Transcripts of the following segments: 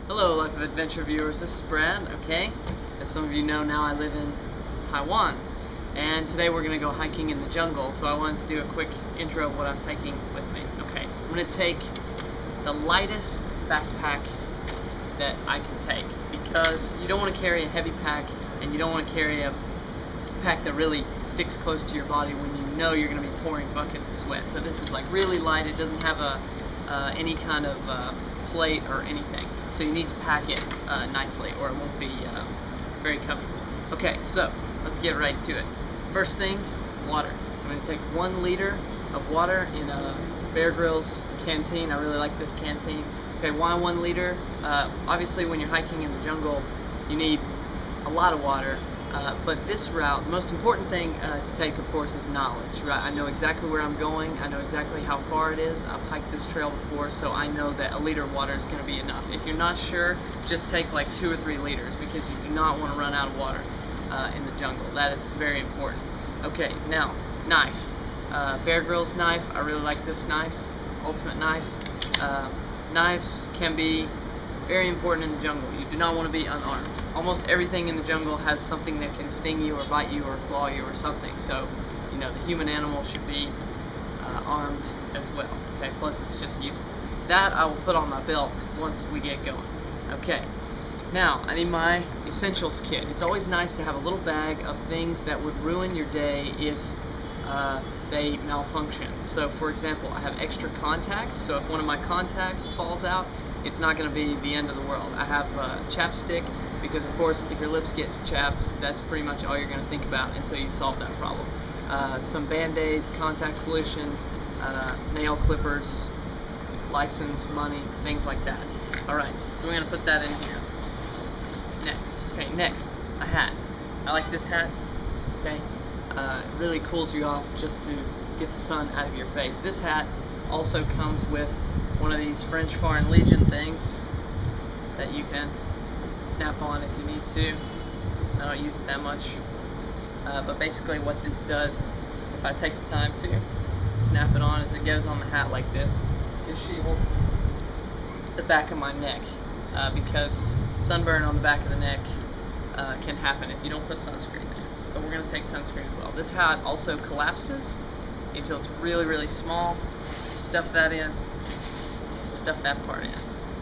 Hello, Life of Adventure viewers. This is Brad. Okay, as some of you know now, I live in Taiwan, and today we're going to go hiking in the jungle. So I wanted to do a quick intro of what I'm taking with me. Okay, I'm going to take the lightest backpack that I can take because you don't want to carry a heavy pack, and you don't want to carry a pack that really sticks close to your body when you know you're going to be pouring buckets of sweat. So this is like really light. It doesn't have any kind of plate or anything. So you need to pack it nicely or it won't be very comfortable. Okay, so let's get right to it. First thing, water. I'm going to take 1 liter of water in a Bear Grylls canteen. I really like this canteen. Okay, why 1 liter? Obviously when you're hiking in the jungle, you need a lot of water. But this route, the most important thing to take, of course, is knowledge, right? I know exactly where I'm going. I know exactly how far it is. I've hiked this trail before, so I know that a liter of water is going to be enough. If you're not sure, just take like 2 or 3 liters because you do not want to run out of water in the jungle. That is very important. Okay, now, knife. Bear Grylls knife. I really like this knife. Ultimate knife. Knives can be very important in the jungle. You do not want to be unarmed. Almost everything in the jungle has something that can sting you or bite you or claw you or something. So, you know, the human animal should be armed as well. Okay, plus it's just useful. That I will put on my belt once we get going. Okay, now I need my essentials kit. It's always nice to have a little bag of things that would ruin your day if they malfunction. So, for example, I have extra contacts. So if one of my contacts falls out, it's not going to be the end of the world. I have chapstick because, of course, if your lips get chapped, that's pretty much all you're going to think about until you solve that problem. Some Band-Aids, contact solution, nail clippers, license, money, things like that. Alright, so we're going to put that in here. Next, a hat. I like this hat. Okay, it really cools you off just to get the sun out of your face. This hat also comes with one of these French Foreign Legion things that you can snap on if you need to. I don't use it that much, but basically what this does, if I take the time to snap it on, is it goes on the hat like this to shield the back of my neck, because sunburn on the back of the neck can happen if you don't put sunscreen there. But we're going to take sunscreen as well. This hat also collapses until it's really, really small. Stuff that in. Stuff that part in.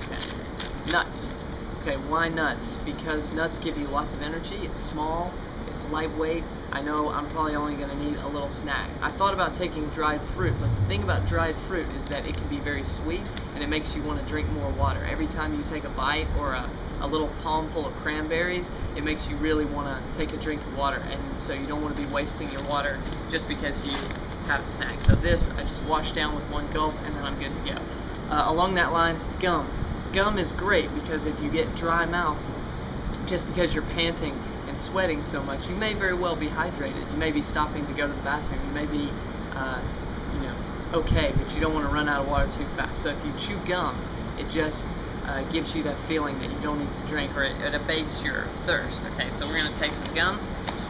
Okay. Nuts. Okay, why nuts? Because nuts give you lots of energy. It's small, it's lightweight. I know I'm probably only going to need a little snack. I thought about taking dried fruit, but the thing about dried fruit is that it can be very sweet and it makes you want to drink more water. Every time you take a bite or a little palm full of cranberries, it makes you really want to take a drink of water, and so you don't want to be wasting your water just because you have a snack. So this, I just wash down with 1 gulp and then I'm good to go. Along that lines, gum. Gum is great because if you get dry mouth, just because you're panting and sweating so much, you may very well be hydrated. You may be stopping to go to the bathroom. You may be, okay, but you don't want to run out of water too fast. So if you chew gum, it just gives you that feeling that you don't need to drink, or it abates your thirst. Okay, so we're going to take some gum,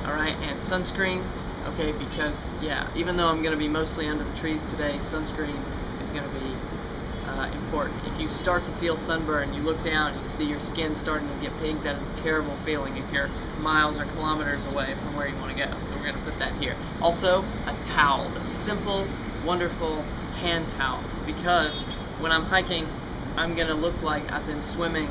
alright, and sunscreen, okay, because, yeah, even though I'm going to be mostly under the trees today, sunscreen is going to be important. If you start to feel sunburn, you look down, you see your skin starting to get pink, that is a terrible feeling if you're miles or kilometers away from where you want to go. So we're going to put that here. Also, a towel, a simple, wonderful hand towel, because when I'm hiking, I'm going to look like I've been swimming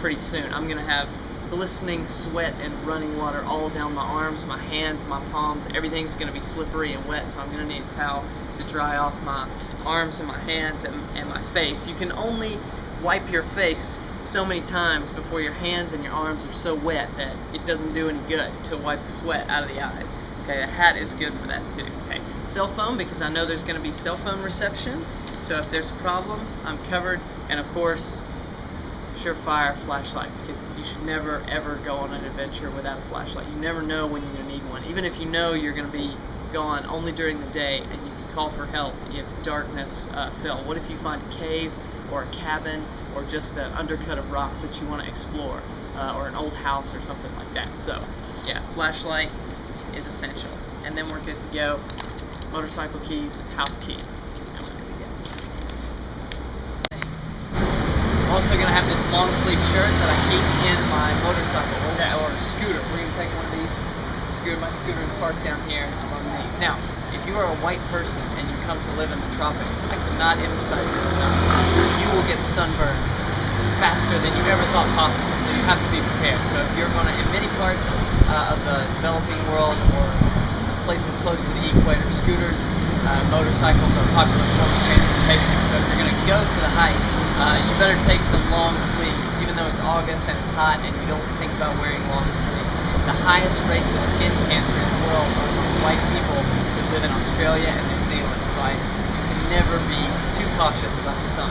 pretty soon. I'm going to have glistening sweat and running water all down my arms, my hands, my palms. Everything's going to be slippery and wet, so I'm going to need a towel to dry off my arms and my hands and my face. You can only wipe your face so many times before your hands and your arms are so wet that it doesn't do any good to wipe the sweat out of the eyes. Okay, a hat is good for that too. Okay, cell phone, because I know there's going to be cell phone reception, so if there's a problem, I'm covered. And of course, surefire flashlight, because you should never ever go on an adventure without a flashlight. You never know when you're going to need one. Even if you know you're going to be gone only during the day, and you can call for help if darkness fell. What if you find a cave or a cabin or just an undercut of rock that you want to explore, or an old house or something like that? So yeah, flashlight is essential. And then we're good to go. Motorcycle keys, house keys. And we're good to go. also going to have this long sleeve shirt that I keep in my motorcycle or scooter. We're going to take one of these. My scooter is parked down here among these. Now, if you are a white person and you come to live in the tropics, I cannot emphasize this enough. You will get sunburned faster than you ever thought possible, so you have to be prepared. So if you're going to, in many parts of the developing world or places close to the equator, scooters, motorcycles are a popular form of transportation. So if you're going to go to the hike, you better take some long sleeves, even though it's August and it's hot and you don't think about wearing long sleeves. The highest rates of skin cancer in the world are among white people who live in Australia and New Zealand, so you can never be too cautious about the sun.